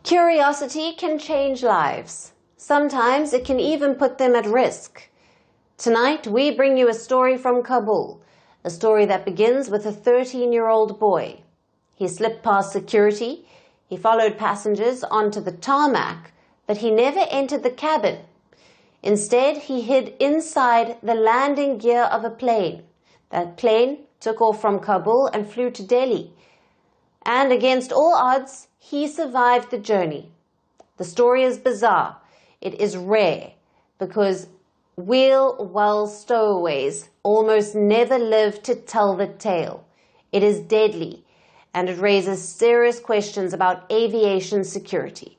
Curiosity can change lives. Sometimes it can even put them at risk. Tonight, we bring you a story from Kabul, a story that begins with a 13-year-old boy. He slipped past security, he followed passengers onto the tarmac, but he never entered the cabin. Instead, he hid inside the landing gear of a plane. That plane took off from Kabul and flew to Delhi. And against all odds, he survived the journey. The story is bizarre. It is rare because wheel-well stowaways almost never live to tell the tale. It is deadly, and it raises serious questions about aviation security.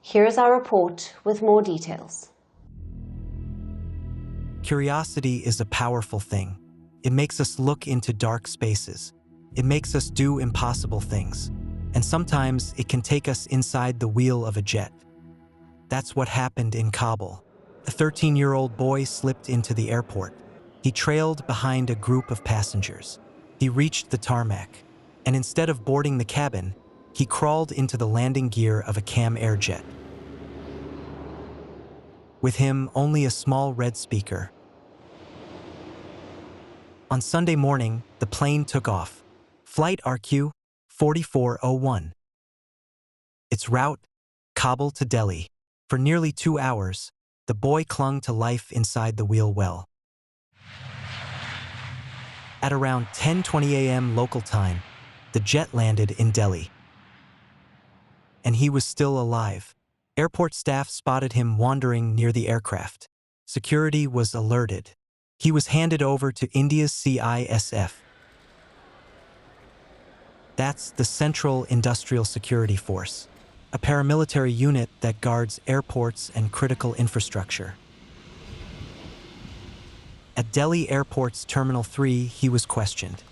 Here's our report with more details. Curiosity is a powerful thing. It makes us look into dark spaces. It makes us do impossible things. And sometimes it can take us inside the wheel of a jet. That's what happened in Kabul. A 13-year-old boy slipped into the airport. He trailed behind a group of passengers. He reached the tarmac, and instead of boarding the cabin, he crawled into the landing gear of a Kam Air jet. With him, only a small red speaker. On Sunday morning, the plane took off. Flight RQ 4401. Its route, Kabul to Delhi. For nearly 2 hours, the boy clung to life inside the wheel well. At around 10:20 a.m. local time, the jet landed in Delhi. And he was still alive. Airport staff spotted him wandering near the aircraft. Security was alerted. He was handed over to India's CISF. That's the Central Industrial Security Force, a paramilitary unit that guards airports and critical infrastructure. At Delhi Airport's Terminal 3, he was questioned.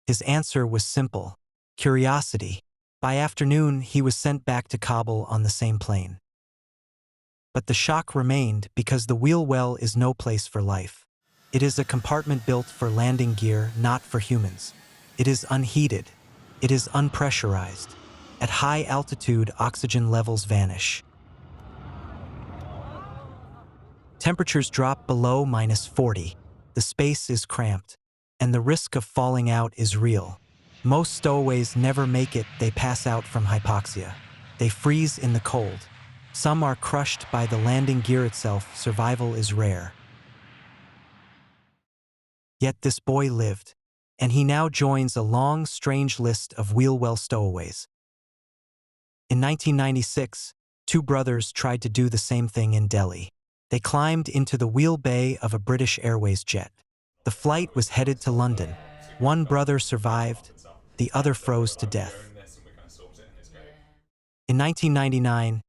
His answer was simple: curiosity. By afternoon, he was sent back to Kabul on the same plane. But the shock remained because the wheel well is no place for life. It is a compartment built for landing gear, not for humans. It is unheated. It is unpressurized. At high altitude, oxygen levels vanish. Temperatures drop below -40. The space is cramped, and the risk of falling out is real. Most stowaways never make it. They pass out from hypoxia. They freeze in the cold. Some are crushed by the landing gear itself. Survival is rare. Yet this boy lived, and he now joins a long, strange list of wheel-well stowaways. In 1996, 2 brothers tried to do the same thing in Delhi. They climbed into the wheel bay of a British Airways jet. The flight was headed to London. One brother survived, the other froze to death. In 1999,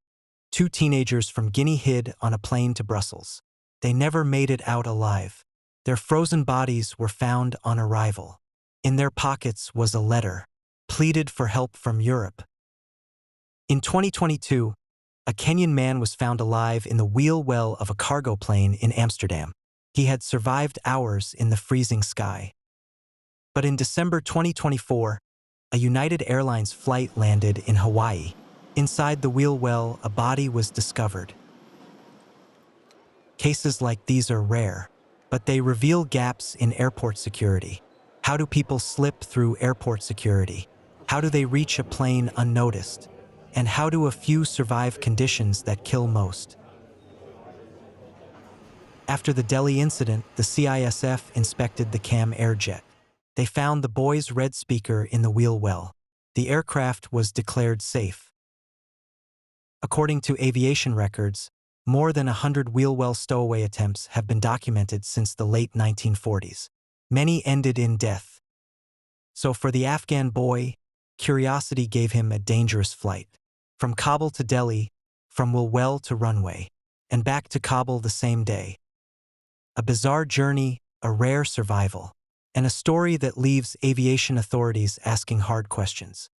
2 teenagers from Guinea hid on a plane to Brussels. They never made it out alive. Their frozen bodies were found on arrival. In their pockets was a letter, pleaded for help from Europe. In 2022, a Kenyan man was found alive in the wheel well of a cargo plane in Amsterdam. He had survived hours in the freezing sky. But in December 2024, a United Airlines flight landed in Hawaii. Inside the wheel well, a body was discovered. Cases like these are rare, but they reveal gaps in airport security. How do people slip through airport security? How do they reach a plane unnoticed? And how do a few survive conditions that kill most? After the Delhi incident, the CISF inspected the Kam Air jet. They found the boy's red speaker in the wheel well. The aircraft was declared safe. According to aviation records, more than 100 wheel-well stowaway attempts have been documented since the late 1940s. Many ended in death. So for the Afghan boy, curiosity gave him a dangerous flight. From Kabul to Delhi, from wheel-well to runway, and back to Kabul the same day. A bizarre journey, a rare survival, and a story that leaves aviation authorities asking hard questions.